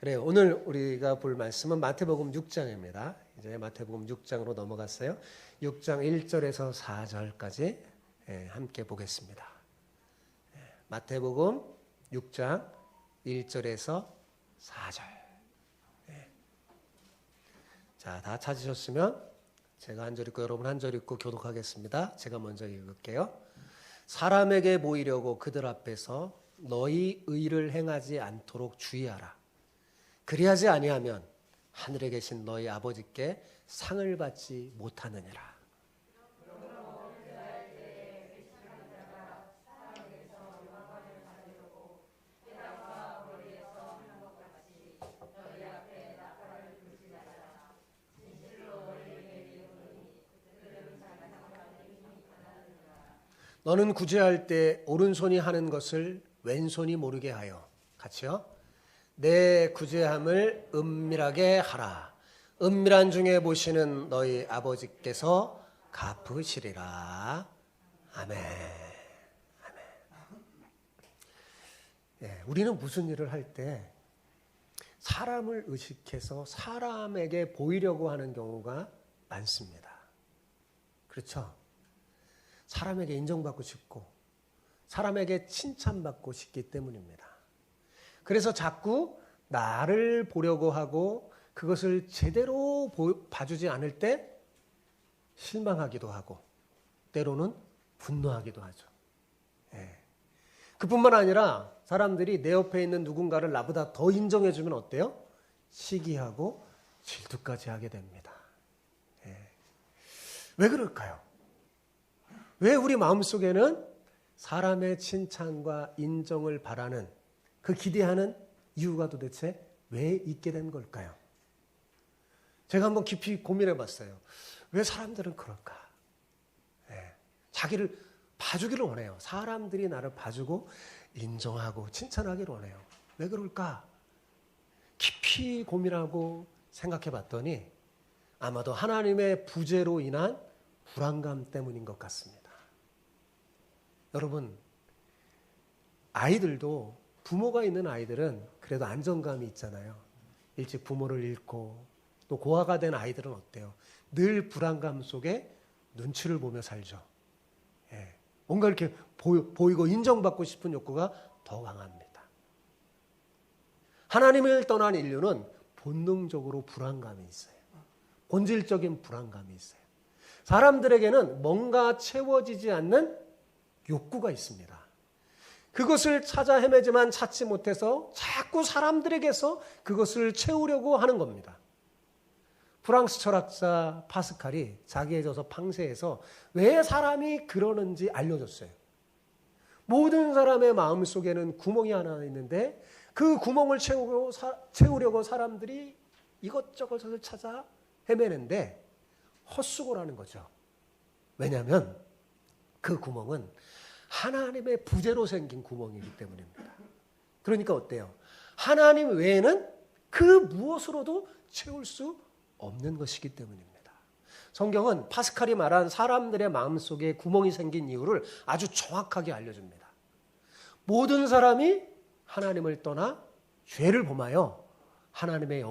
그래요. 오늘 우리가 볼 말씀은 마태복음 6장입니다. 이제 마태복음 6장으로 넘어갔어요. 6장 1절에서 4절까지 함께 보겠습니다. 마태복음 6장 1절에서 4절. 자, 다 찾으셨으면 제가 한 절 읽고 여러분 한 절 읽고 교독하겠습니다. 제가 먼저 읽을게요. 사람에게 보이려고 그들 앞에서 너희 의를 행하지 않도록 주의하라. 그리하지 아니하면 하늘에 계신 너희 아버지께 상을 받지 못하느니라. 너는 구제할 때 오른손이 하는 것을 왼손이 모르게 하여 같이요. 내 구제함을 은밀하게 하라. 은밀한 중에 보시는 너희 아버지께서 갚으시리라. 아멘. 아멘. 우리는 무슨 일을 할 때 사람을 의식해서 사람에게 보이려고 하는 경우가 많습니다. 그렇죠? 사람에게 인정받고 싶고 사람에게 칭찬받고 싶기 때문입니다. 그래서 자꾸 나를 보려고 하고 그것을 제대로 봐주지 않을 때 실망하기도 하고 때로는 분노하기도 하죠. 그뿐만 아니라 사람들이 내 옆에 있는 누군가를 나보다 더 인정해주면 어때요? 시기하고 질투까지 하게 됩니다. 왜 그럴까요? 왜 우리 마음속에는 사람의 칭찬과 인정을 바라는 그 기대하는 이유가 도대체 왜 있게 된 걸까요? 제가 한번 깊이 고민해 봤어요. 왜 사람들은 그럴까? 자기를 봐주기를 원해요. 사람들이 나를 봐주고 인정하고 칭찬하기를 원해요. 왜 그럴까? 깊이 고민하고 생각해 봤더니 아마도 하나님의 부재로 인한 불안감 때문인 것 같습니다. 여러분, 아이들도 부모가 있는 아이들은 그래도 안정감이 있잖아요. 일찍 부모를 잃고 또 고아가 된 아이들은 어때요? 늘 불안감 속에 눈치를 보며 살죠. 뭔가 이렇게 보이고 인정받고 싶은 욕구가 더 강합니다. 하나님을 떠난 인류는 본능적으로 불안감이 있어요. 본질적인 불안감이 있어요. 사람들에게는 뭔가 채워지지 않는 욕구가 있습니다. 그것을 찾아 헤매지만 찾지 못해서 자꾸 사람들에게서 그것을 채우려고 하는 겁니다. 프랑스 철학자 파스칼이 자기의 저서 팡세에서 왜 사람이 그러는지 알려줬어요. 모든 사람의 마음속에는 구멍이 하나 있는데 그 구멍을 채우려고 사람들이 이것저것을 찾아 헤매는데 헛수고라는 거죠. 왜냐하면 그 구멍은 하나님의 부재로 생긴 구멍이기 때문입니다. 그러니까 어때요? 하나님 외에는 그 무엇으로도 채울 수 없는 것이기 때문입니다. 성경은 파스칼이 말한 사람들의 마음속에 구멍이 생긴 이유를 아주 정확하게 알려줍니다. 모든 사람이 하나님을 떠나 죄를 범하여 하나님의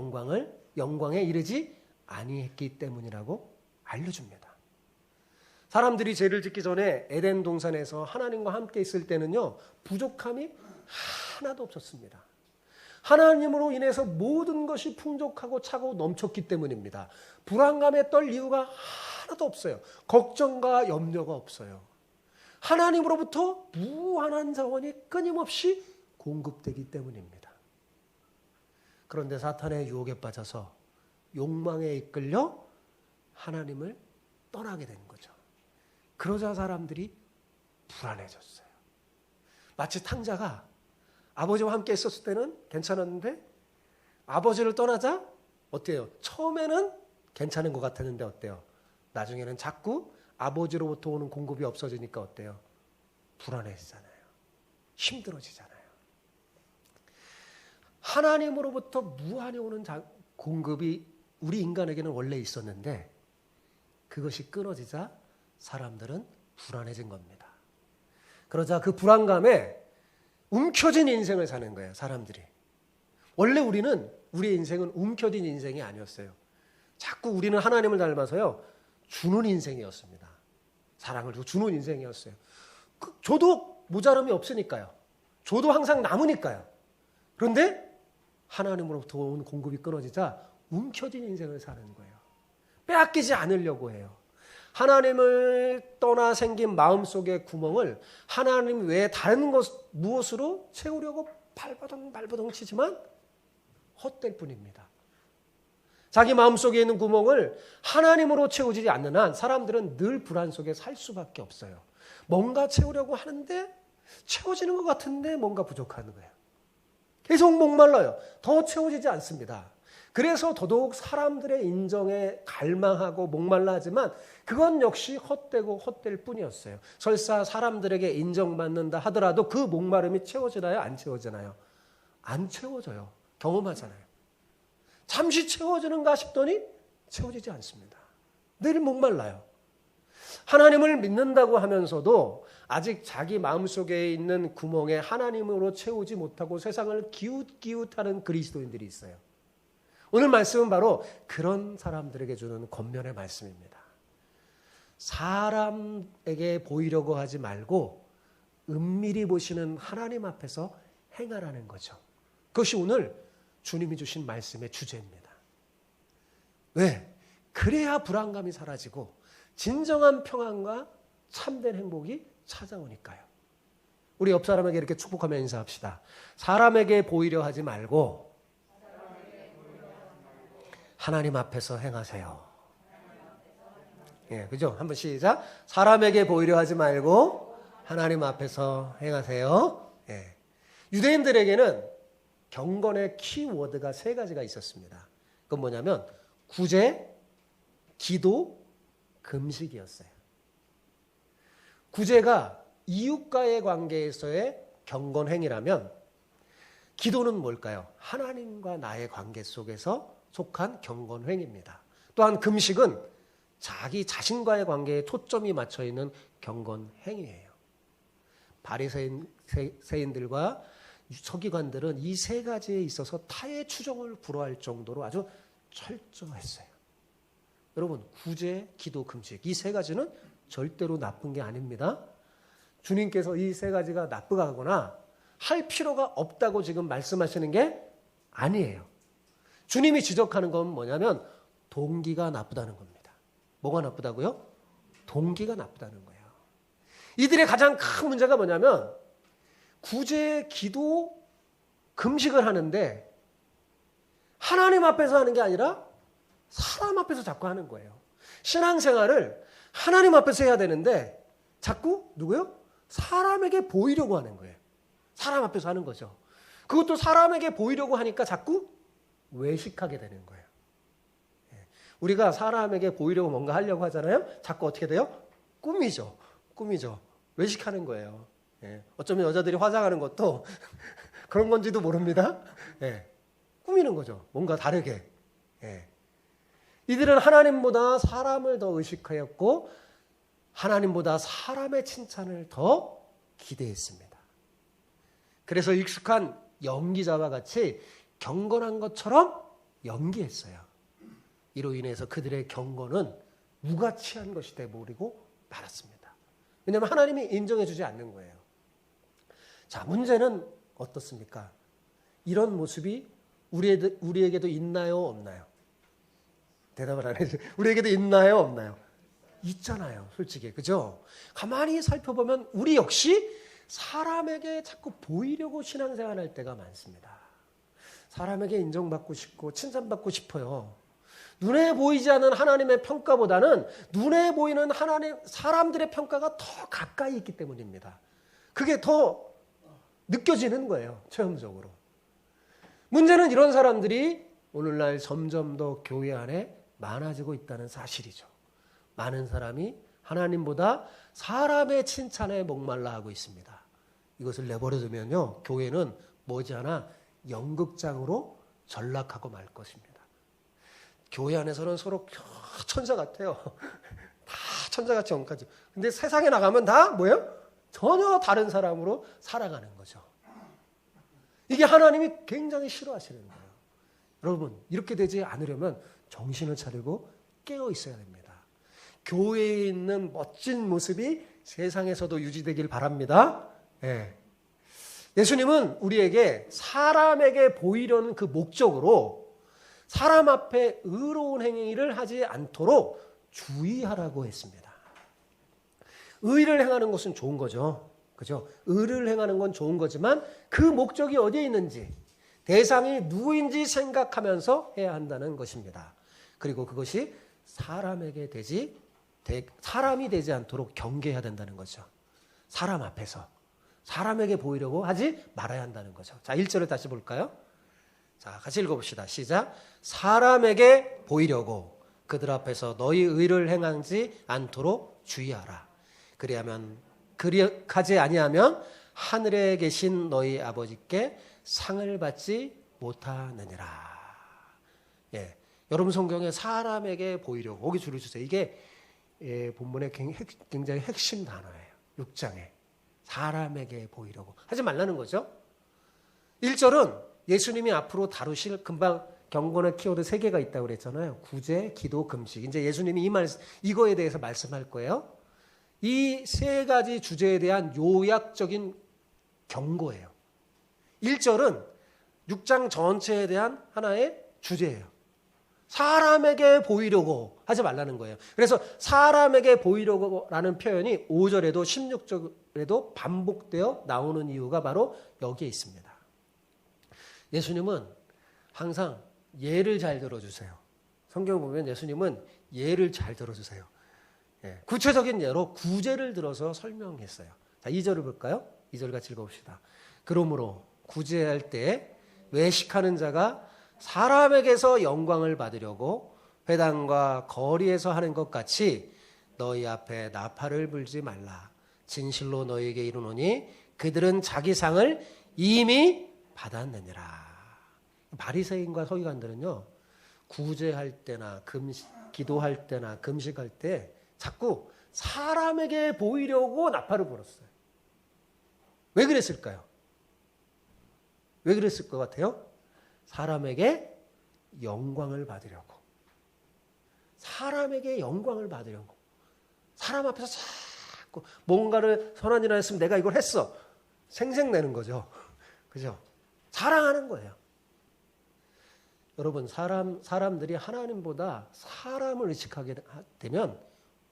영광에 이르지 아니했기 때문이라고 알려줍니다. 사람들이 죄를 짓기 전에 에덴 동산에서 하나님과 함께 있을 때는요, 부족함이 하나도 없었습니다. 하나님으로 인해서 모든 것이 풍족하고 차고 넘쳤기 때문입니다. 불안감에 떨 이유가 하나도 없어요. 걱정과 염려가 없어요. 하나님으로부터 무한한 자원이 끊임없이 공급되기 때문입니다. 그런데 사탄의 유혹에 빠져서 욕망에 이끌려 하나님을 떠나게 된 거죠. 그러자 사람들이 불안해졌어요. 마치 탕자가 아버지와 함께 있었을 때는 괜찮았는데 아버지를 떠나자 어때요? 처음에는 괜찮은 것 같았는데 어때요? 나중에는 자꾸 아버지로부터 오는 공급이 없어지니까 어때요? 불안해지잖아요. 힘들어지잖아요. 하나님으로부터 무한히 오는 공급이 우리 인간에게는 원래 있었는데 그것이 끊어지자 사람들은 불안해진 겁니다. 그러자 그 불안감에 움켜진 인생을 사는 거예요, 사람들이. 원래 우리는 우리의 인생은 움켜쥔 인생이 아니었어요. 자꾸 우리는 하나님을 닮아서요, 주는 인생이었습니다. 사랑을 주는 인생이었어요. 줘도 모자람이 없으니까요. 줘도 항상 남으니까요. 그런데 하나님으로부터 온 공급이 끊어지자 움켜진 인생을 사는 거예요. 빼앗기지 않으려고 해요. 하나님을 떠나 생긴 마음속의 구멍을 하나님 외에 다른 것 무엇으로 채우려고 발버둥 치지만 헛될 뿐입니다. 자기 마음속에 있는 구멍을 하나님으로 채우지 않는 한 사람들은 늘 불안 속에 살 수밖에 없어요. 뭔가 채우려고 하는데 채워지는 것 같은데 뭔가 부족한 거예요. 계속 목말라요. 더 채워지지 않습니다. 그래서 더더욱 사람들의 인정에 갈망하고 목말라 하지만 그건 역시 헛되고 헛될 뿐이었어요. 설사 사람들에게 인정받는다 하더라도 그 목마름이 채워지나요? 안 채워지나요? 안 채워져요. 경험하잖아요. 잠시 채워지는가 싶더니 채워지지 않습니다. 늘 목말라요. 하나님을 믿는다고 하면서도 아직 자기 마음속에 있는 구멍에 하나님으로 채우지 못하고 세상을 기웃기웃하는 그리스도인들이 있어요. 오늘 말씀은 바로 그런 사람들에게 주는 권면의 말씀입니다. 사람에게 보이려고 하지 말고 은밀히 보시는 하나님 앞에서 행하라는 거죠. 그것이 오늘 주님이 주신 말씀의 주제입니다. 왜? 그래야 불안감이 사라지고 진정한 평안과 참된 행복이 찾아오니까요. 우리 옆 사람에게 이렇게 축복하며 인사합시다. 사람에게 보이려 하지 말고 하나님 앞에서 행하세요. 예, 그죠? 한번 시작. 사람에게 보이려 하지 말고 하나님 앞에서 행하세요. 예. 유대인들에게는 경건의 키워드가 세 가지가 있었습니다. 그건 뭐냐면 구제, 기도, 금식이었어요. 구제가 이웃과의 관계에서의 경건행위라면 기도는 뭘까요? 하나님과 나의 관계 속에서 속한 경건행위입니다. 또한 금식은 자기 자신과의 관계에 초점이 맞춰 있는 경건행위예요. 바리새인들과 서기관들은 이 세 가지에 있어서 타의 추종을 불허할 정도로 아주 철저했어요. 여러분, 구제, 기도, 금식 이 세 가지는 절대로 나쁜 게 아닙니다. 주님께서 이 세 가지가 나쁘거나 할 필요가 없다고 지금 말씀하시는 게 아니에요. 주님이 지적하는 건 뭐냐면 동기가 나쁘다는 겁니다. 뭐가 나쁘다고요? 동기가 나쁘다는 거예요. 이들의 가장 큰 문제가 뭐냐면 구제, 기도, 금식을 하는데 하나님 앞에서 하는 게 아니라 사람 앞에서 자꾸 하는 거예요. 신앙생활을 하나님 앞에서 해야 되는데 자꾸 누구요? 사람에게 보이려고 하는 거예요. 사람 앞에서 하는 거죠. 그것도 사람에게 보이려고 하니까 자꾸 외식하게 되는 거예요. 우리가 사람에게 보이려고 뭔가 하려고 하잖아요. 자꾸 어떻게 돼요? 꾸미죠. 외식하는 거예요. 어쩌면 여자들이 화장하는 것도 그런 건지도 모릅니다. 꾸미는 거죠. 뭔가 다르게. 이들은 하나님보다 사람을 더 의식하였고 하나님보다 사람의 칭찬을 더 기대했습니다. 그래서 익숙한 연기자와 같이 경건한 것처럼 연기했어요. 이로 인해서 그들의 경건은 무가치한 것이 되어버리고 말았습니다. 왜냐하면 하나님이 인정해 주지 않는 거예요. 자, 문제는 어떻습니까? 이런 모습이 우리에게도 있나요, 없나요? 대답을 안 해주세요. 우리에게도 있나요, 없나요? 있잖아요, 솔직히. 그죠? 가만히 살펴보면 우리 역시 사람에게 자꾸 보이려고 신앙생활할 때가 많습니다. 사람에게 인정받고 싶고 칭찬받고 싶어요. 눈에 보이지 않는 하나님의 평가보다는 눈에 보이는 사람들의 평가가 더 가까이 있기 때문입니다. 그게 더 느껴지는 거예요, 체험적으로. 문제는 이런 사람들이 오늘날 점점 더 교회 안에 많아지고 있다는 사실이죠. 많은 사람이 하나님보다 사람의 칭찬에 목말라 하고 있습니다. 이것을 내버려두면요, 교회는 머지않아 연극장으로 전락하고 말 것입니다. 교회 안에서는 서로 천사 같아요. 다 천사같이 엉까지. 근데 세상에 나가면 다 뭐예요? 전혀 다른 사람으로 살아가는 거죠. 이게 하나님이 굉장히 싫어하시는 거예요. 여러분, 이렇게 되지 않으려면 정신을 차리고 깨어 있어야 됩니다. 교회에 있는 멋진 모습이 세상에서도 유지되길 바랍니다. 예. 예수님은 우리에게 사람에게 보이려는 그 목적으로 사람 앞에 의로운 행위를 하지 않도록 주의하라고 했습니다. 의를 행하는 것은 좋은 거죠. 그죠? 의를 행하는 건 좋은 거지만 그 목적이 어디에 있는지, 대상이 누구인지 생각하면서 해야 한다는 것입니다. 그리고 그것이 사람이 되지 않도록 경계해야 된다는 거죠. 사람 앞에서 사람에게 보이려고 하지 말아야 한다는 거죠. 자, 1절을 다시 볼까요? 자, 같이 읽어봅시다. 시작. 사람에게 보이려고 그들 앞에서 너희 의를 행하지 않도록 주의하라. 그리하지 아니하면 하늘에 계신 너희 아버지께 상을 받지 못하느니라. 예, 여러분 성경에 사람에게 보이려고 거기 줄을 주세요. 이게 본문의 굉장히 핵심 단어예요. 6장에 사람에게 보이려고 하지 말라는 거죠. 1절은 예수님이 앞으로 다루실 금방 경건의 키워드 3개가 있다고 그랬잖아요. 구제, 기도, 금식. 이제 예수님이 이거에 대해서 말씀할 거예요. 이 3가지 주제에 대한 요약적인 경고예요. 1절은 6장 전체에 대한 하나의 주제예요. 사람에게 보이려고 하지 말라는 거예요. 그래서 사람에게 보이려고라는 표현이 5절에도 16절에도 반복되어 나오는 이유가 바로 여기에 있습니다. 예수님은 항상 예를 잘 들어주세요. 성경 보면 예수님은 예를 잘 들어주세요. 예, 구체적인 예로 구제를 들어서 설명했어요. 자, 2절을 볼까요? 2절 같이 읽어봅시다. 그러므로 구제할 때 외식하는 자가 사람에게서 영광을 받으려고 회당과 거리에서 하는 것 같이 너희 앞에 나팔을 불지 말라. 진실로 너희에게 이르노니 그들은 자기 상을 이미 받았느니라. 바리새인과 서기관들은요, 구제할 때나 기도할 때나 금식할 때 자꾸 사람에게 보이려고 나팔을 불었어요. 왜 그랬을까요? 왜 그랬을 것 같아요? 사람에게 영광을 받으려고. 사람에게 영광을 받으려고. 사람 앞에서 자꾸 뭔가를 선한 일을 했으면 내가 이걸 했어. 생색내는 거죠. 그죠? 자랑하는 거예요. 여러분, 사람들이 하나님보다 사람을 의식하게 되면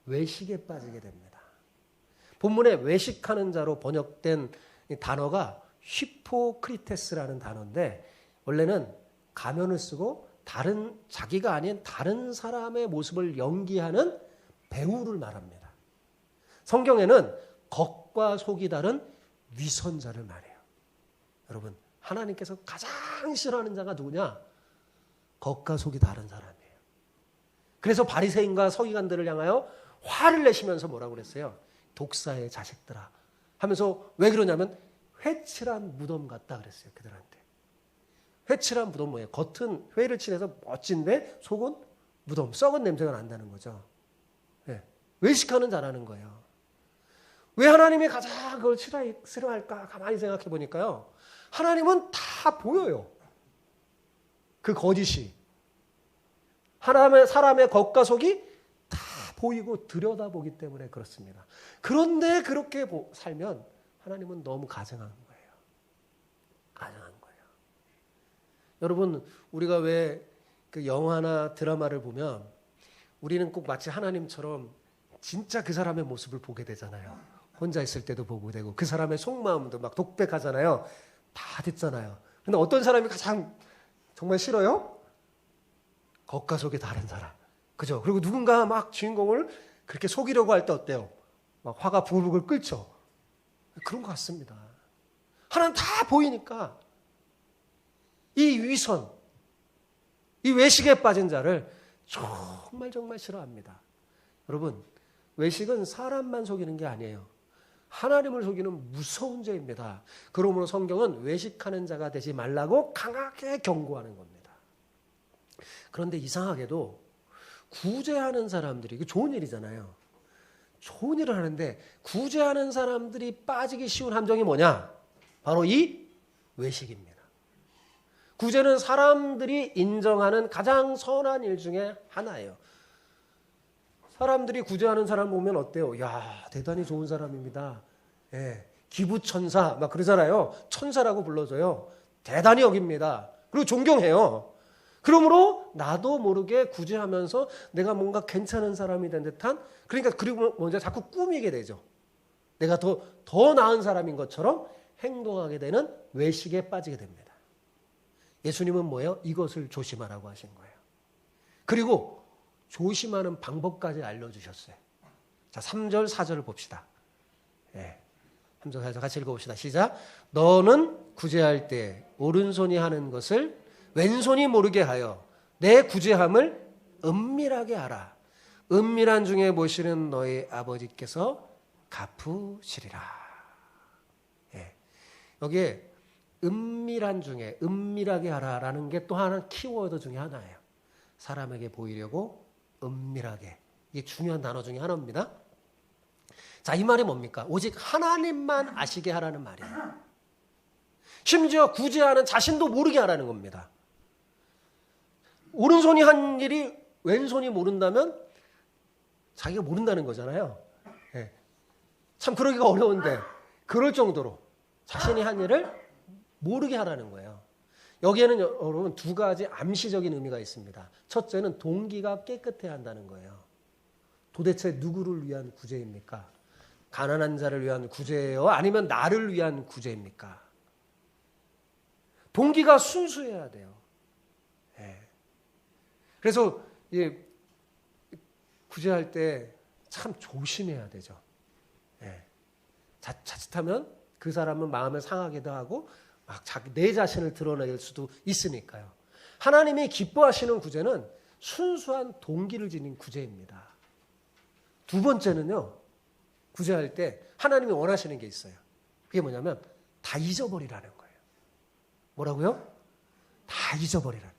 외식에 빠지게 됩니다. 본문에 외식하는 자로 번역된 단어가 히포크리테스라는 단어인데, 원래는 가면을 쓰고 자기가 아닌 다른 사람의 모습을 연기하는 배우를 말합니다. 성경에는 겉과 속이 다른 위선자를 말해요. 여러분, 하나님께서 가장 싫어하는 자가 누구냐? 겉과 속이 다른 사람이에요. 그래서 바리새인과 서기관들을 향하여 화를 내시면서 뭐라고 그랬어요? 독사의 자식들아 하면서, 왜 그러냐면 회칠한 무덤 같다 그랬어요. 그들한테. 회칠한 무덤 뭐예요? 겉은 회를 칠해서 멋진데 속은 무덤, 썩은 냄새가 난다는 거죠. 네. 외식하는 자라는 거예요. 왜 하나님이 가장 그걸 싫어할까? 가만히 생각해 보니까요, 하나님은 다 보여요. 그 거짓이. 사람의 겉과 속이 다 보이고 들여다보기 때문에 그렇습니다. 그런데 그렇게 살면 하나님은 너무 가증한 거예요. 가증한 거예요. 여러분, 우리가 왜 그 영화나 드라마를 보면 우리는 꼭 마치 하나님처럼 진짜 그 사람의 모습을 보게 되잖아요. 혼자 있을 때도 보고 되고, 그 사람의 속마음도 막 독백하잖아요. 다 듣잖아요. 근데 어떤 사람이 가장 정말 싫어요? 겉과 속이 다른 사람. 그죠? 그리고 누군가 막 주인공을 그렇게 속이려고 할 때 어때요? 막 화가 부글부글 끓죠? 그런 것 같습니다. 하나는 다 보이니까 이 위선, 이 외식에 빠진 자를 정말 싫어합니다. 여러분, 외식은 사람만 속이는 게 아니에요. 하나님을 속이는 무서운 죄입니다. 그러므로 성경은 외식하는 자가 되지 말라고 강하게 경고하는 겁니다. 그런데 이상하게도 구제하는 사람들이, 이거 좋은 일이잖아요. 좋은 일을 하는데 구제하는 사람들이 빠지기 쉬운 함정이 뭐냐? 바로 이 외식입니다. 구제는 사람들이 인정하는 가장 선한 일 중에 하나예요. 사람들이 구제하는 사람 보면 어때요? 야, 대단히 좋은 사람입니다. 예, 기부천사 막 그러잖아요. 천사라고 불러줘요. 대단히 여깁니다. 그리고 존경해요. 그러므로 나도 모르게 구제하면서 내가 뭔가 괜찮은 사람이 된 듯한, 그러니까 그리고 먼저 자꾸 꾸미게 되죠. 내가 더 나은 사람인 것처럼 행동하게 되는 외식에 빠지게 됩니다. 예수님은 뭐예요? 이것을 조심하라고 하신 거예요. 그리고 조심하는 방법까지 알려주셨어요. 자, 3절, 4절을 봅시다. 예. 3절, 4절 같이 읽어봅시다. 시작. 너는 구제할 때 오른손이 하는 것을 왼손이 모르게 하여 내 구제함을 은밀하게 하라. 은밀한 중에 보시는 너희 아버지께서 갚으시리라. 예. 여기에 은밀한 중에 은밀하게 하라라는 게 또 하나 키워드 중에 하나예요. 사람에게 보이려고 은밀하게. 이게 중요한 단어 중에 하나입니다. 자, 이 말이 뭡니까? 오직 하나님만 아시게 하라는 말이에요. 심지어 구제하는 자신도 모르게 하라는 겁니다. 오른손이 한 일이 왼손이 모른다면 자기가 모른다는 거잖아요. 예. 참 그러기가 어려운데 그럴 정도로 자신이 한 일을 모르게 하라는 거예요. 여기에는 여러분 두 가지 암시적인 의미가 있습니다. 첫째는 동기가 깨끗해야 한다는 거예요. 도대체 누구를 위한 구제입니까? 가난한 자를 위한 구제예요? 아니면 나를 위한 구제입니까? 동기가 순수해야 돼요. 예. 그래서 구제할 때 참 조심해야 되죠. 예. 자칫하면 그 사람은 마음을 상하기도 하고 막 내 자신을 드러낼 수도 있으니까요. 하나님이 기뻐하시는 구제는 순수한 동기를 지닌 구제입니다. 두 번째는요, 구제할 때 하나님이 원하시는 게 있어요. 그게 뭐냐면 다 잊어버리라는 거예요. 뭐라고요? 다 잊어버리라.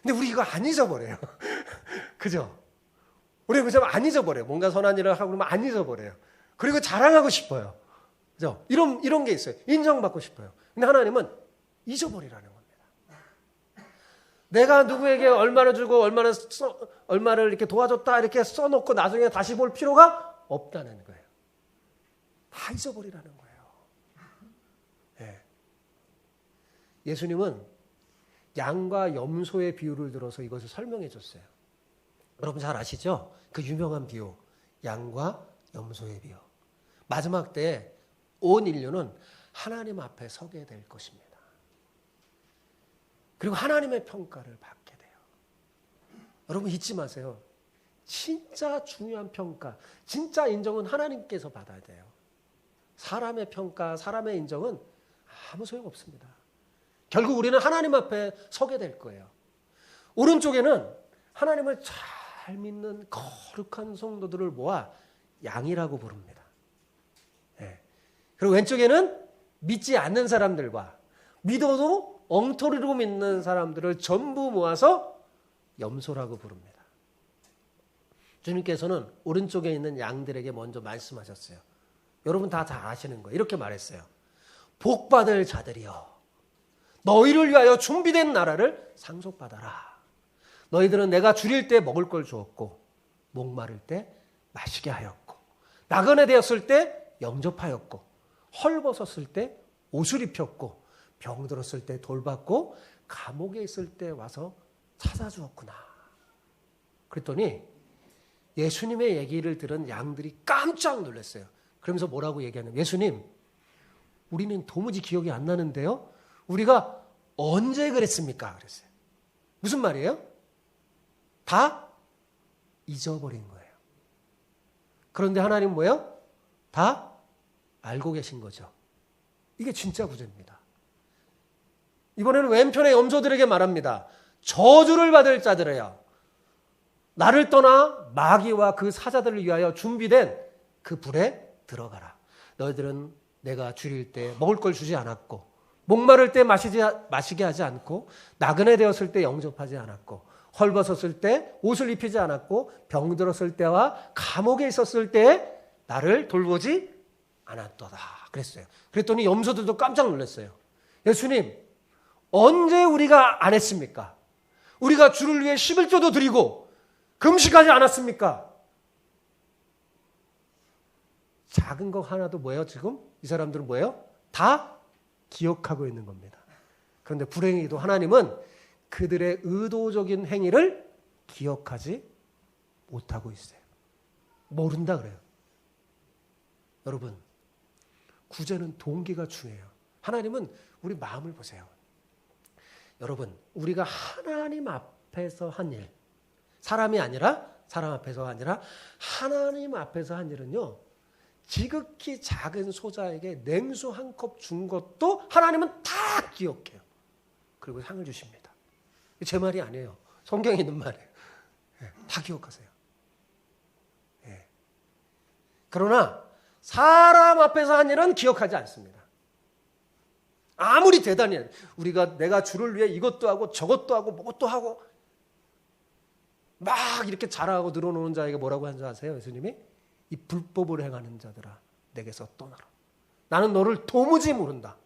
근데 우리 이거 안 잊어버려요. 그죠? 우리 그죠? 안 잊어버려요. 뭔가 선한 일을 하고 그러면 안 잊어버려요. 그리고 자랑하고 싶어요. 그죠? 이런 게 있어요. 인정받고 싶어요. 근데 하나님은 잊어버리라는 겁니다. 내가 누구에게 얼마를 주고 얼마를 이렇게 도와줬다 이렇게 써놓고 나중에 다시 볼 필요가 없다는 거예요. 다 잊어버리라는 거예요. 예. 예수님은 양과 염소의 비유를 들어서 이것을 설명해 줬어요. 여러분 잘 아시죠? 그 유명한 비유, 양과 염소의 비유. 마지막 때에 온 인류는 하나님 앞에 서게 될 것입니다. 그리고 하나님의 평가를 받게 돼요. 여러분 잊지 마세요. 진짜 중요한 평가, 진짜 인정은 하나님께서 받아야 돼요. 사람의 평가, 사람의 인정은 아무 소용없습니다. 결국 우리는 하나님 앞에 서게 될 거예요. 오른쪽에는 하나님을 잘 믿는 거룩한 성도들을 모아 양이라고 부릅니다. 예. 그리고 왼쪽에는 믿지 않는 사람들과 믿어도 엉터리로 믿는 사람들을 전부 모아서 염소라고 부릅니다. 주님께서는 오른쪽에 있는 양들에게 먼저 말씀하셨어요. 여러분 다 아시는 거예요. 이렇게 말했어요. 복받을 자들이여, 너희를 위하여 준비된 나라를 상속받아라. 너희들은 내가 줄일 때 먹을 걸 주었고, 목마를 때 마시게 하였고, 나그네 되었을 때 영접하였고, 헐벗었을 때 옷을 입혔고, 병들었을 때 돌봤고, 감옥에 있을 때 와서 찾아주었구나. 그랬더니 예수님의 얘기를 들은 양들이 깜짝 놀랐어요. 그러면서 뭐라고 얘기하냐면, 예수님, 우리는 도무지 기억이 안 나는데요? 우리가 언제 그랬습니까? 그랬어요. 무슨 말이에요? 다 잊어버린 거예요. 그런데 하나님 뭐예요? 다 알고 계신 거죠. 이게 진짜 구제입니다. 이번에는 왼편의 염소들에게 말합니다. 저주를 받을 자들이여, 나를 떠나 마귀와 그 사자들을 위하여 준비된 그 불에 들어가라. 너희들은 내가 줄일 때 먹을 걸 주지 않았고, 목마를 때 마시게 하지 않고, 나그네 되었을 때 영접하지 않았고, 헐벗었을 때 옷을 입히지 않았고, 병들었을 때와 감옥에 있었을 때 나를 돌보지 않았도다. 그랬어요. 그랬더니 염소들도 깜짝 놀랐어요. 예수님, 언제 우리가 안 했습니까? 우리가 주를 위해 11조도 드리고 금식하지 않았습니까? 작은 거 하나도 뭐예요 지금? 이 사람들은 뭐예요? 다 기억하고 있는 겁니다. 그런데 불행히도 하나님은 그들의 의도적인 행위를 기억하지 못하고 있어요. 모른다 그래요. 여러분, 구제는 동기가 중요해요. 하나님은 우리 마음을 보세요. 여러분, 우리가 하나님 앞에서 한 일, 사람 앞에서 아니라 하나님 앞에서 한 일은요, 지극히 작은 소자에게 냉수 한 컵 준 것도 하나님은 다 기억해요. 그리고 상을 주십니다. 제 말이 아니에요. 성경에 있는 말이에요. 다 기억하세요. 그러나 사람 앞에서 한 일은 기억하지 않습니다. 아무리 대단히 우리가 내가 주를 위해 이것도 하고 저것도 하고 뭐것도 하고 막 이렇게 자랑하고 늘어놓는 자에게 뭐라고 한 줄 아세요? 예수님이 이 불법을 행하는 자들아 내게서 떠나라. 나는 너를 도무지 모른다.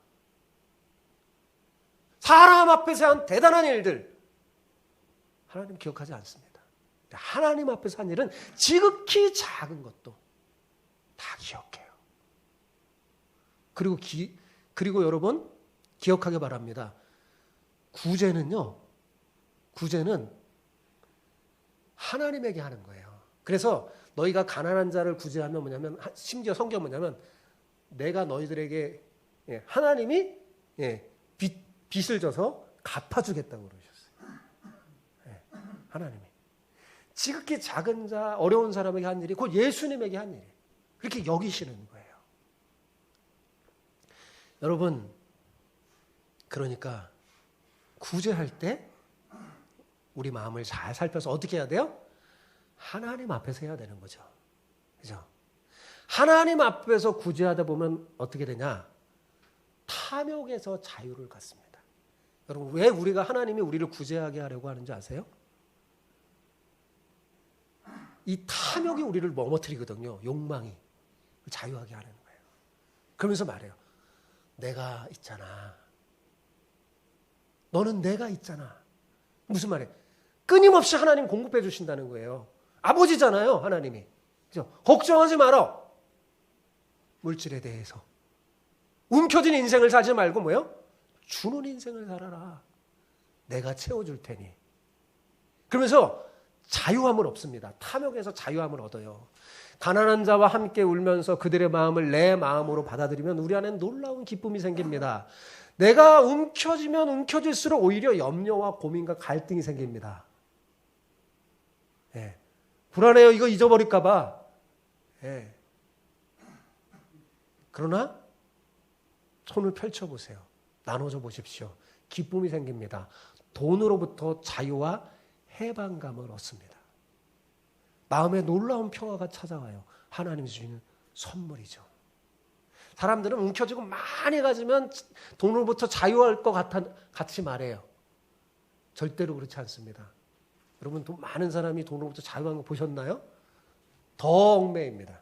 사람 앞에서 한 대단한 일들 하나님 기억하지 않습니다. 하나님 앞에서 한 일은 지극히 작은 것도 다 기억해요. 그리고 여러분 기억하기 바랍니다. 구제는 하나님에게 하는 거예요. 그래서 너희가 가난한 자를 구제하면 뭐냐면, 심지어 성경 뭐냐면 내가 너희들에게 하나님이 빚을 져서 갚아주겠다고 그러셨어요. 하나님이 지극히 작은 자, 어려운 사람에게 한 일이 곧 예수님에게 한 일이에요. 그렇게 여기시는 거예요. 여러분, 그러니까 구제할 때 우리 마음을 잘 살펴서 어떻게 해야 돼요? 하나님 앞에서 해야 되는 거죠. 그죠? 하나님 앞에서 구제하다 보면 어떻게 되냐? 탐욕에서 자유를 갖습니다. 여러분, 왜 우리가 하나님이 우리를 구제하게 하려고 하는지 아세요? 이 탐욕이 우리를 넘어뜨리거든요. 욕망이. 자유하게 하는 거예요. 그러면서 말해요. 내가 있잖아. 너는 내가 있잖아. 무슨 말이에요? 끊임없이 하나님 공급해 주신다는 거예요. 아버지잖아요, 하나님이. 그죠? 걱정하지 마라. 물질에 대해서. 움켜진 인생을 살지 말고 뭐요? 주는 인생을 살아라. 내가 채워줄 테니. 그러면서 자유함을 얻습니다. 탐욕에서 자유함을 얻어요. 가난한 자와 함께 울면서 그들의 마음을 내 마음으로 받아들이면 우리 안에 놀라운 기쁨이 생깁니다. 내가 움켜지면 움켜질수록 오히려 염려와 고민과 갈등이 생깁니다. 불안해요. 이거 잊어버릴까 봐. 그러나 손을 펼쳐보세요. 나눠줘 보십시오. 기쁨이 생깁니다. 돈으로부터 자유와 해방감을 얻습니다. 마음에 놀라운 평화가 찾아와요. 하나님이 주시는 선물이죠. 사람들은 움켜쥐고 많이 가지면 돈으로부터 자유할 것 같이 말해요. 절대로 그렇지 않습니다. 여러분, 돈 많은 사람이 돈으로부터 자유한 거 보셨나요? 더 얽매입니다.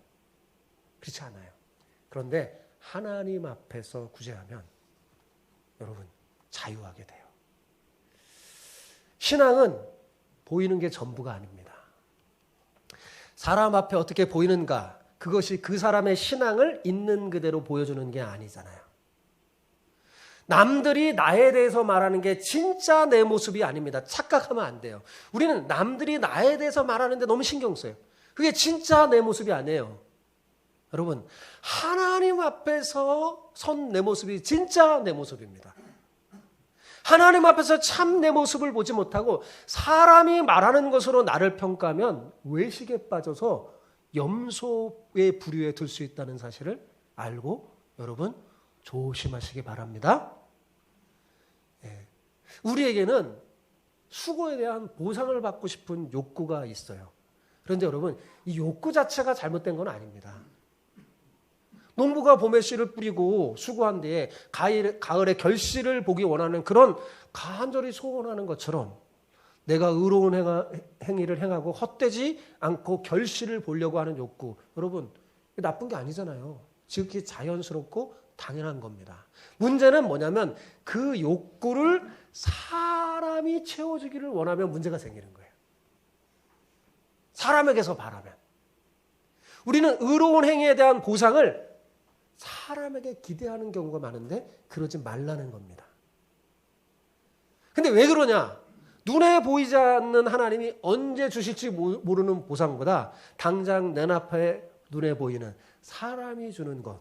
그렇지 않아요. 그런데 하나님 앞에서 구제하면 여러분 자유하게 돼요. 신앙은 보이는 게 전부가 아닙니다. 사람 앞에 어떻게 보이는가, 그것이 그 사람의 신앙을 있는 그대로 보여주는 게 아니잖아요. 남들이 나에 대해서 말하는 게 진짜 내 모습이 아닙니다. 착각하면 안 돼요. 우리는 남들이 나에 대해서 말하는데 너무 신경 써요. 그게 진짜 내 모습이 아니에요. 여러분, 하나님 앞에서 선 내 모습이 진짜 내 모습입니다. 하나님 앞에서 참 내 모습을 보지 못하고 사람이 말하는 것으로 나를 평가하면 외식에 빠져서 염소의 부류에 들 수 있다는 사실을 알고 여러분 조심하시기 바랍니다. 우리에게는 수고에 대한 보상을 받고 싶은 욕구가 있어요. 그런데 여러분, 이 욕구 자체가 잘못된 건 아닙니다. 농부가 봄에 씨를 뿌리고 수고한 뒤에 가을에 결실을 보기 원하는 그런 간절히 소원하는 것처럼 내가 의로운 행위를 행하고 헛되지 않고 결실을 보려고 하는 욕구, 여러분 나쁜 게 아니잖아요. 지극히 자연스럽고 당연한 겁니다. 문제는 뭐냐면 그 욕구를 사람이 채워주기를 원하면 문제가 생기는 거예요. 사람에게서 바라면. 우리는 의로운 행위에 대한 보상을 사람에게 기대하는 경우가 많은데 그러지 말라는 겁니다. 근데 왜 그러냐? 눈에 보이지 않는 하나님이 언제 주실지 모르는 보상보다 당장 내 앞에 눈에 보이는 사람이 주는 것,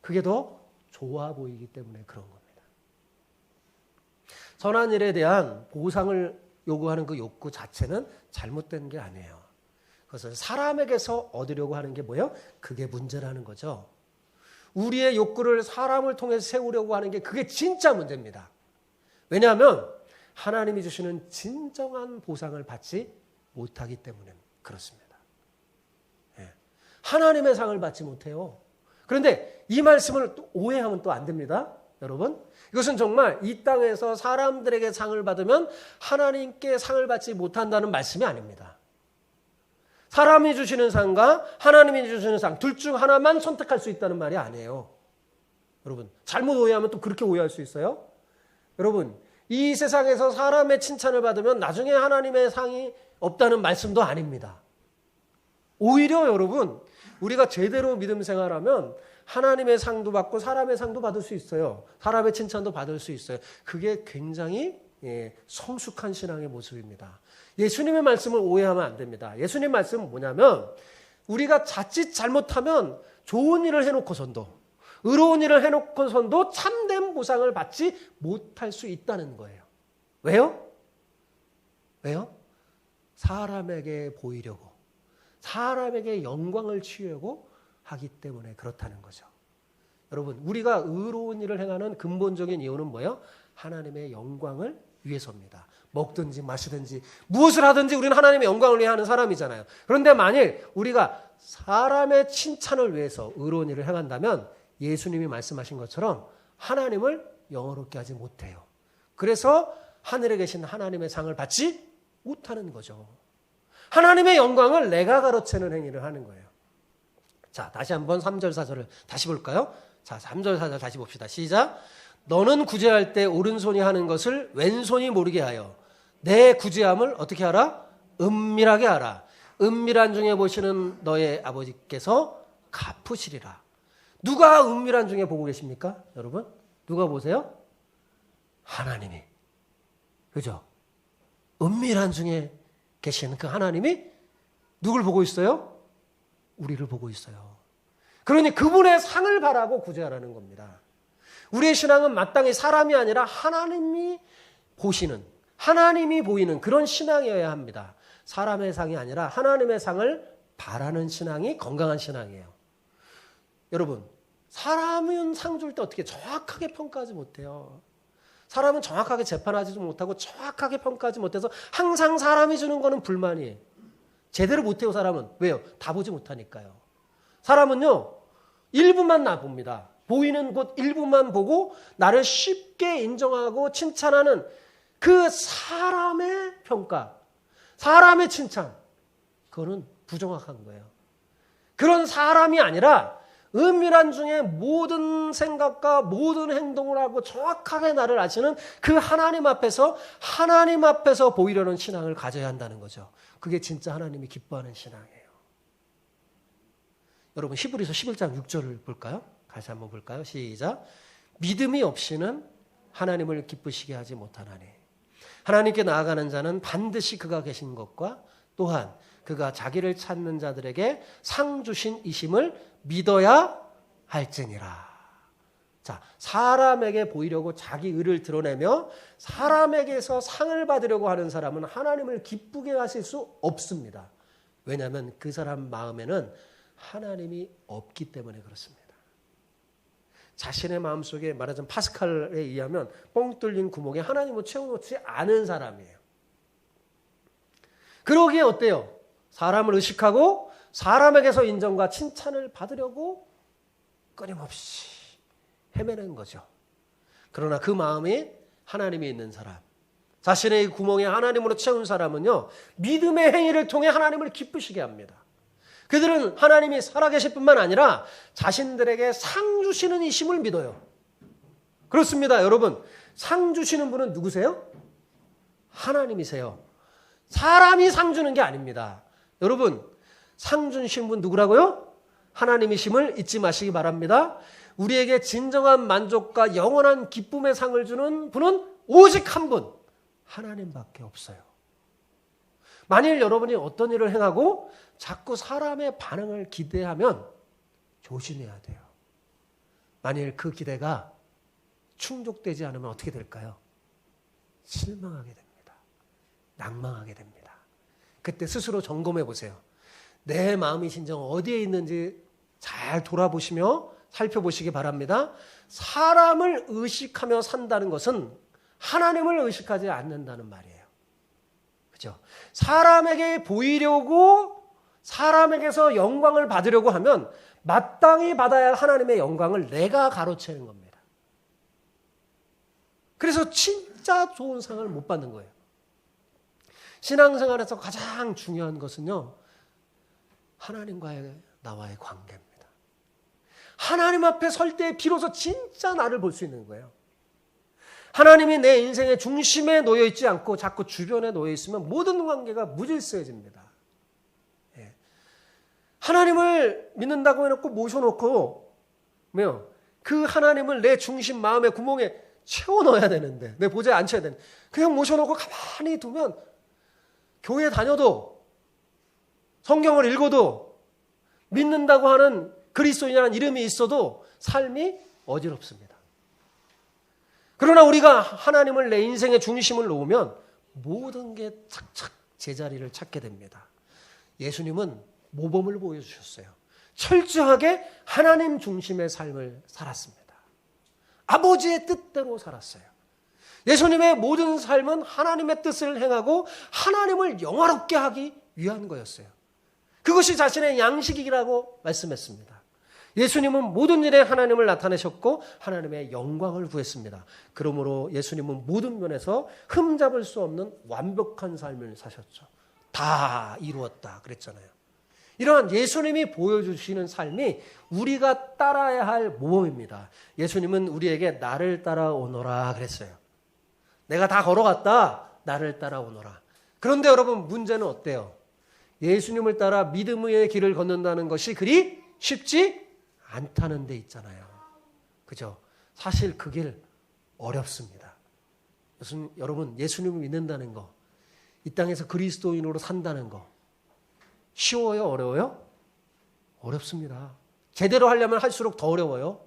그게 더 좋아 보이기 때문에 그런 겁니다. 선한 일에 대한 보상을 요구하는 그 욕구 자체는 잘못된 게 아니에요. 그것을 사람에게서 얻으려고 하는 게 뭐예요? 그게 문제라는 거죠. 우리의 욕구를 사람을 통해서 세우려고 하는 게 그게 진짜 문제입니다. 왜냐하면 하나님이 주시는 진정한 보상을 받지 못하기 때문에 그렇습니다. 예. 하나님의 상을 받지 못해요. 그런데 이 말씀을 또 오해하면 또 안 됩니다. 여러분, 이것은 정말 이 땅에서 사람들에게 상을 받으면 하나님께 상을 받지 못한다는 말씀이 아닙니다. 사람이 주시는 상과 하나님이 주시는 상, 둘 중 하나만 선택할 수 있다는 말이 아니에요. 여러분, 잘못 오해하면 또 그렇게 오해할 수 있어요. 여러분, 이 세상에서 사람의 칭찬을 받으면 나중에 하나님의 상이 없다는 말씀도 아닙니다. 오히려 여러분, 우리가 제대로 믿음 생활하면 하나님의 상도 받고 사람의 상도 받을 수 있어요. 사람의 칭찬도 받을 수 있어요. 그게 굉장히 성숙한 신앙의 모습입니다. 예수님의 말씀을 오해하면 안 됩니다. 예수님 말씀은 뭐냐면 우리가 자칫 잘못하면 좋은 일을 해놓고선도, 의로운 일을 해놓고선도 참된 보상을 받지 못할 수 있다는 거예요. 왜요? 왜요? 사람에게 보이려고, 사람에게 영광을 취하려고 하기 때문에 그렇다는 거죠. 여러분, 우리가 의로운 일을 행하는 근본적인 이유는 뭐예요? 하나님의 영광을 위해서입니다. 먹든지 마시든지 무엇을 하든지 우리는 하나님의 영광을 위해 하는 사람이잖아요. 그런데 만일 우리가 사람의 칭찬을 위해서 의로운 일을 행한다면 예수님이 말씀하신 것처럼 하나님을 영화롭게 하지 못해요. 그래서 하늘에 계신 하나님의 상을 받지 못하는 거죠. 하나님의 영광을 내가 가로채는 행위를 하는 거예요. 자, 다시 한번 3절 4절을 다시 볼까요? 자, 3절 4절 다시 봅시다. 시작. 너는 구제할 때 오른손이 하는 것을 왼손이 모르게 하여 내 구제함을 어떻게 하라? 은밀하게 하라. 은밀한 중에 보시는 너의 아버지께서 갚으시리라. 누가 은밀한 중에 보고 계십니까? 여러분, 누가 보세요? 하나님이. 그죠? 은밀한 중에 계시는 그 하나님이 누굴 보고 있어요? 우리를 보고 있어요. 그러니 그분의 상을 바라고 구제하라는 겁니다. 우리의 신앙은 마땅히 사람이 아니라 하나님이 보시는, 하나님이 보이는 그런 신앙이어야 합니다. 사람의 상이 아니라 하나님의 상을 바라는 신앙이 건강한 신앙이에요. 여러분, 사람은 상 줄 때 어떻게 정확하게 평가하지 못해요. 사람은 정확하게 재판하지도 못하고 정확하게 평가하지 못해서 항상 사람이 주는 거는 불만이에요. 제대로 못해요, 사람은. 왜요? 다 보지 못하니까요. 사람은요, 일부만 나 봅니다. 보이는 곳 일부만 보고 나를 쉽게 인정하고 칭찬하는 그 사람의 평가, 사람의 칭찬, 그거는 부정확한 거예요. 그런 사람이 아니라 은밀한 중에 모든 생각과 모든 행동을 하고 정확하게 나를 아시는 그 하나님 앞에서 보이려는 신앙을 가져야 한다는 거죠. 그게 진짜 하나님이 기뻐하는 신앙이에요. 여러분, 히브리서 11장 6절을 볼까요? 다시 한번 볼까요? 시작. 믿음이 없이는 하나님을 기쁘시게 하지 못하나니 하나님께 나아가는 자는 반드시 그가 계신 것과 또한 그가 자기를 찾는 자들에게 상 주신 이심을 믿어야 할지니라. 자, 사람에게 보이려고 자기 의를 드러내며 사람에게서 상을 받으려고 하는 사람은 하나님을 기쁘게 하실 수 없습니다. 왜냐하면 그 사람 마음에는 하나님이 없기 때문에 그렇습니다. 자신의 마음속에 말하자면 파스칼에 의하면 뻥 뚫린 구멍에 하나님을 채워놓지 않은 사람이에요. 그러기에 어때요? 사람을 의식하고 사람에게서 인정과 칭찬을 받으려고 끊임없이 헤매는 거죠. 그러나 그 마음이 하나님이 있는 사람, 자신의 구멍에 하나님으로 채운 사람은요, 믿음의 행위를 통해 하나님을 기쁘시게 합니다. 그들은 하나님이 살아계실 뿐만 아니라 자신들에게 상 주시는 이심을 믿어요. 그렇습니다. 여러분, 상 주시는 분은 누구세요? 하나님이세요. 사람이 상 주는 게 아닙니다. 여러분, 상 주신 분 누구라고요? 하나님이심을 잊지 마시기 바랍니다. 우리에게 진정한 만족과 영원한 기쁨의 상을 주는 분은 오직 한 분, 하나님밖에 없어요. 만일 여러분이 어떤 일을 행하고 자꾸 사람의 반응을 기대하면 조심해야 돼요. 만일 그 기대가 충족되지 않으면 어떻게 될까요? 실망하게 됩니다. 낭망하게 됩니다. 그때 스스로 점검해 보세요. 내 마음이 진정 어디에 있는지 잘 돌아보시며 살펴보시기 바랍니다. 사람을 의식하며 산다는 것은 하나님을 의식하지 않는다는 말이에요. 그죠? 사람에게 보이려고, 사람에게서 영광을 받으려고 하면 마땅히 받아야 할 하나님의 영광을 내가 가로채는 겁니다. 그래서 진짜 좋은 상을 못 받는 거예요. 신앙생활에서 가장 중요한 것은요, 하나님과의 나와의 관계입니다. 하나님 앞에 설 때 비로소 진짜 나를 볼 수 있는 거예요. 하나님이 내 인생의 중심에 놓여 있지 않고 자꾸 주변에 놓여 있으면 모든 관계가 무질서해집니다. 예. 하나님을 믿는다고 해놓고 모셔놓고 그 하나님을 내 중심 마음의 구멍에 채워 넣어야 되는데, 내 보좌에 앉혀야 되는데, 그냥 모셔놓고 가만히 두면 교회 다녀도 성경을 읽어도 믿는다고 하는 그리스도인이라는 이름이 있어도 삶이 어지럽습니다. 그러나 우리가 하나님을 내 인생의 중심을 놓으면 모든 게 착착 제자리를 찾게 됩니다. 예수님은 모범을 보여주셨어요. 철저하게 하나님 중심의 삶을 살았습니다. 아버지의 뜻대로 살았어요. 예수님의 모든 삶은 하나님의 뜻을 행하고 하나님을 영화롭게 하기 위한 거였어요. 그것이 자신의 양식이라고 말씀했습니다. 예수님은 모든 일에 하나님을 나타내셨고 하나님의 영광을 구했습니다. 그러므로 예수님은 모든 면에서 흠잡을 수 없는 완벽한 삶을 사셨죠. 다 이루었다 그랬잖아요. 이러한 예수님이 보여주시는 삶이 우리가 따라야 할 모범입니다. 예수님은 우리에게 나를 따라오너라 그랬어요. 내가 다 걸어갔다. 나를 따라오너라. 그런데 여러분, 문제는 어때요? 예수님을 따라 믿음의 길을 걷는다는 것이 그리 쉽지 않다는 데 있잖아요. 그죠? 사실 그 길 어렵습니다. 여러분, 예수님을 믿는다는 거, 이 땅에서 그리스도인으로 산다는 거 쉬워요? 어려워요? 어렵습니다. 제대로 하려면 할수록 더 어려워요.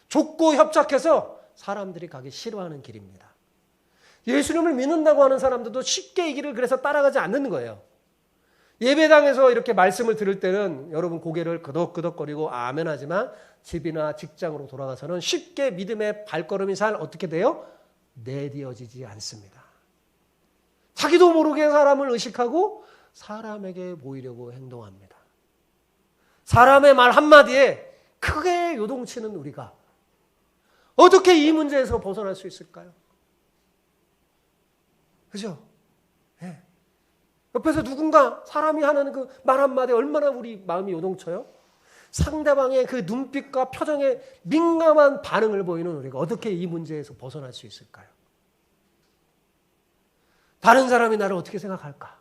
좁고 협착해서 사람들이 가기 싫어하는 길입니다. 예수님을 믿는다고 하는 사람들도 쉽게 이 길을 그래서 따라가지 않는 거예요. 예배당에서 이렇게 말씀을 들을 때는 여러분 고개를 끄덕끄덕거리고 아멘 하지만 집이나 직장으로 돌아가서는 쉽게 믿음의 발걸음이 잘 어떻게 돼요? 내디어지지 않습니다. 자기도 모르게 사람을 의식하고 사람에게 보이려고 행동합니다. 사람의 말 한마디에 크게 요동치는 우리가 어떻게 이 문제에서 벗어날 수 있을까요? 그죠? 네. 옆에서 누군가 사람이 하는 그 말 한마디에 얼마나 우리 마음이 요동쳐요? 상대방의 그 눈빛과 표정에 민감한 반응을 보이는 우리가 어떻게 이 문제에서 벗어날 수 있을까요? 다른 사람이 나를 어떻게 생각할까?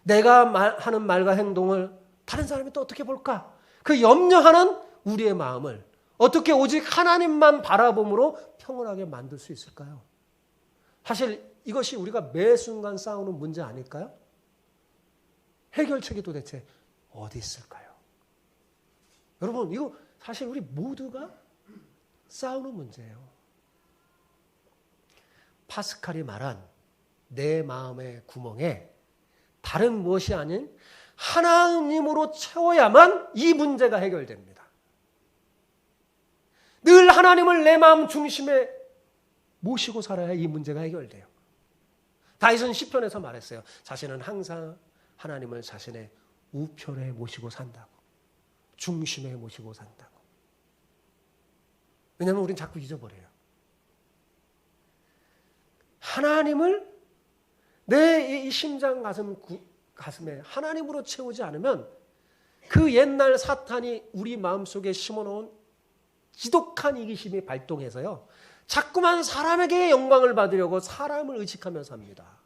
내가 하는 말과 행동을 다른 사람이 또 어떻게 볼까? 그 염려하는 우리의 마음을 어떻게 오직 하나님만 바라봄으로 평온하게 만들 수 있을까요? 사실 이것이 우리가 매 순간 싸우는 문제 아닐까요? 해결책이 도대체 어디 있을까요? 여러분, 이거 사실 우리 모두가 싸우는 문제예요. 파스칼이 말한 내 마음의 구멍에 다른 무엇이 아닌 하나님으로 채워야만 이 문제가 해결됩니다. 늘 하나님을 내 마음 중심에 모시고 살아야 이 문제가 해결돼요. 다윗은 시편에서 말했어요. 자신은 항상 하나님을 자신의 우편에 모시고 산다고. 중심에 모시고 산다고. 왜냐하면 우린 자꾸 잊어버려요. 하나님을 내 이 심장 가슴에 하나님으로 채우지 않으면 그 옛날 사탄이 우리 마음속에 심어놓은 지독한 이기심이 발동해서요, 자꾸만 사람에게 영광을 받으려고 사람을 의식하며 삽니다.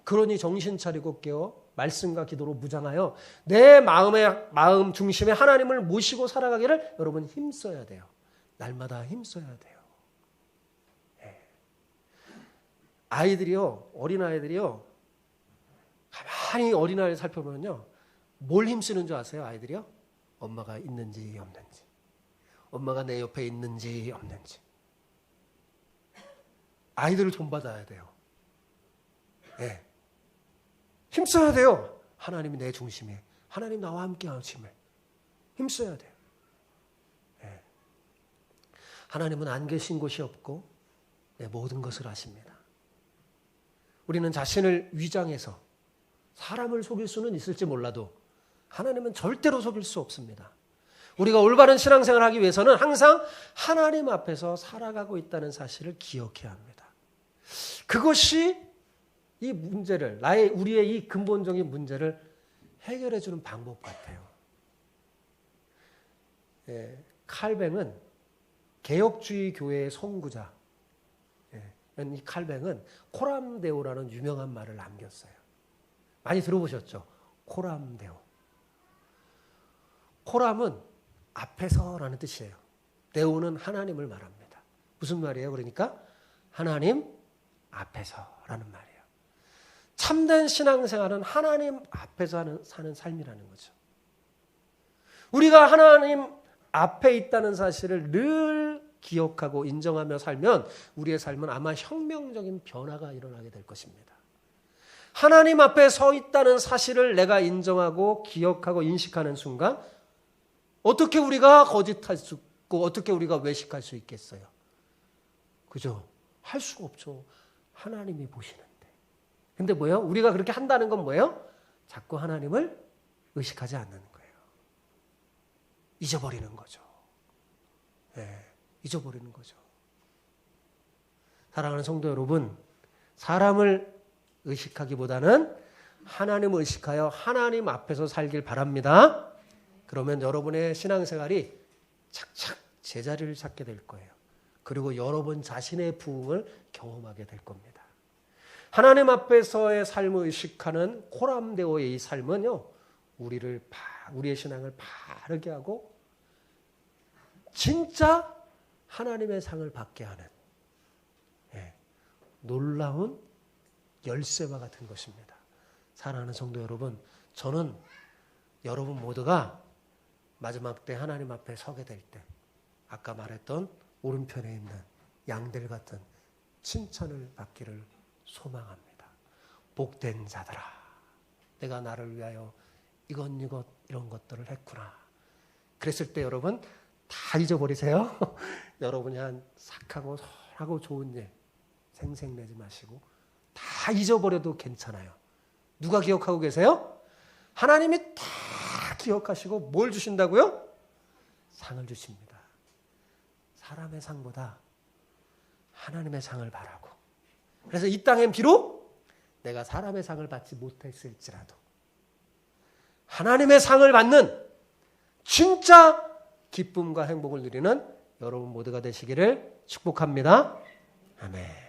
그러니 정신 차리고 깨어 말씀과 기도로 무장하여 내 마음 중심에 하나님을 모시고 살아가기를 여러분 힘써야 돼요. 날마다 힘써야 돼요. 아이들이요, 어린아이들이요, 가만히 어린아이를 살펴보면요, 뭘 힘쓰는 줄 아세요? 아이들이요? 엄마가 있는지 없는지, 엄마가 내 옆에 있는지 없는지. 아이들을 본받아야 돼요. 네. 힘써야 돼요. 하나님이 내 중심에, 하나님 나와 함께 하심에 힘써야 돼요. 네. 하나님은 안 계신 곳이 없고 내 모든 것을 아십니다. 우리는 자신을 위장해서 사람을 속일 수는 있을지 몰라도 하나님은 절대로 속일 수 없습니다. 우리가 올바른 신앙생활을 하기 위해서는 항상 하나님 앞에서 살아가고 있다는 사실을 기억해야 합니다. 그것이 이 문제를, 우리의 이 근본적인 문제를 해결해 주는 방법 같아요. 칼뱅은 개혁주의 교회의 선구자, 이 칼뱅은 코람데오라는 유명한 말을 남겼어요. 많이 들어보셨죠? 코람데오. 코람은 앞에서라는 뜻이에요. 데오는 하나님을 말합니다. 무슨 말이에요? 그러니까 하나님 앞에서라는 말이에요. 참된 신앙생활은 하나님 앞에서 사는 삶이라는 거죠. 우리가 하나님 앞에 있다는 사실을 늘 기억하고 인정하며 살면 우리의 삶은 아마 혁명적인 변화가 일어나게 될 것입니다. 하나님 앞에 서 있다는 사실을 내가 인정하고 기억하고 인식하는 순간 어떻게 우리가 거짓할 수 있고 어떻게 우리가 외식할 수 있겠어요? 그죠? 할 수가 없죠. 하나님이 보시는데. 근데 뭐예요? 우리가 그렇게 한다는 건 뭐예요? 자꾸 하나님을 의식하지 않는 거예요. 잊어버리는 거죠. 네, 잊어버리는 거죠. 사랑하는 성도 여러분, 사람을 의식하기보다는 하나님을 의식하여 하나님 앞에서 살길 바랍니다. 그러면 여러분의 신앙생활이 착착 제자리를 찾게 될 거예요. 그리고 여러분 자신의 부흥을 경험하게 될 겁니다. 하나님 앞에서의 삶을 의식하는 코람데오의 이 삶은요, 우리의 신앙을 바르게 하고 진짜 하나님의 상을 받게 하는 놀라운 열쇠와 같은 것입니다. 사랑하는 성도 여러분, 저는 여러분 모두가 마지막 때 하나님 앞에 서게 될 때 아까 말했던 오른편에 있는 양들 같은 칭찬을 받기를 소망합니다. 복된 자들아, 내가 나를 위하여 이것 이런 것들을 했구나. 그랬을 때 여러분 다 잊어버리세요. 여러분이 한 착하고 선하고 좋은 일 생색내지 마시고 다 잊어버려도 괜찮아요. 누가 기억하고 계세요? 하나님이 다 기억하시고 뭘 주신다고요? 상을 주십니다. 사람의 상보다 하나님의 상을 바라고. 그래서 이 땅엔 비록 내가 사람의 상을 받지 못했을지라도 하나님의 상을 받는 진짜 기쁨과 행복을 누리는 여러분 모두가 되시기를 축복합니다. 아멘.